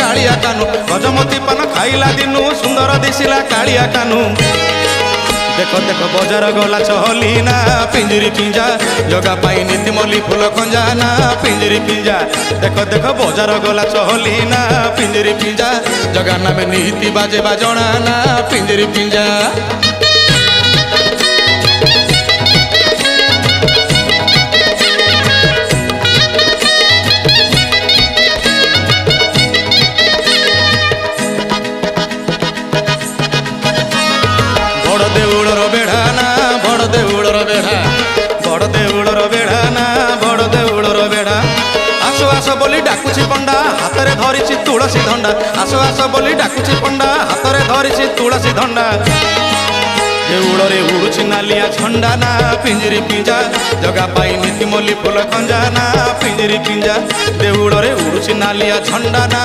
कालिया कानू गजमती पान खाइला दिनू सुंदर दिसिला कालिया कानू देखो देखो बजार गला चहलीना पिंजरी पिंजा जगा पाई नीति मल्ली फूल कंजाना पिंजरी पिंजा देखो देखो बजार गला चहलीना पिंजरी पिंजा जगा नाम नीति बाजे बाजणाना पिंजरी पिंजा बड़ देउड़र बेढ़ा ना बड़ देउड़र बेढ़ा बड़ देउड़र बेढ़ा ना बड़ देउड़र बेढ़ा आसो आसो बोली डाकुची पंडा हाथ में धरिची तुलसी धंडा आसो आसो बोली डाकुची पंडा हाथ में धरिची तुलसी धंडा देउड़े उड़ुची नालिया झंडा ना पिंजरी पिंजा जगा पाई नीति मल्ली फूल कंजा ना पिंजरी पिंजा देउड़े उड़ुची नालिया झंडा ना।